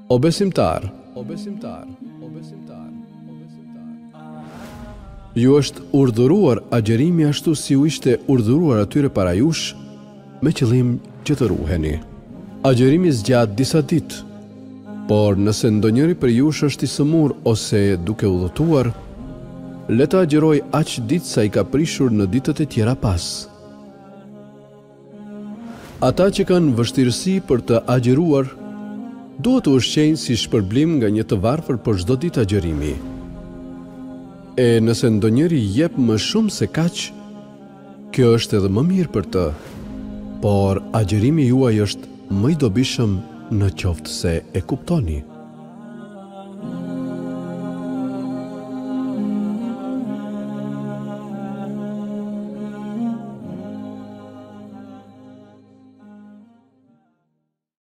O besimtar, ju është urdhëruar agjerimi ashtu si u ishte urdhëruar atyre para jush, me qëllim që të ruheni. Agjerimi zgjat disa ditë, por nëse ndonjëri për jush është i sëmur ose duke udhëtuar, le të agjeroj aq ditë sa i ka prishur në ditët e tjera pas. Ata që kanë vështirësi për të agjeruar, duhet të ushqejnë si shpërblim nga një të varfër për çdo ditë agjerimi. E nëse ndonjëri jep më shumë se kaq, kjo është edhe më mirë për të, por agjerimi juaj është më i dobishëm në qoftë se e kuptoni.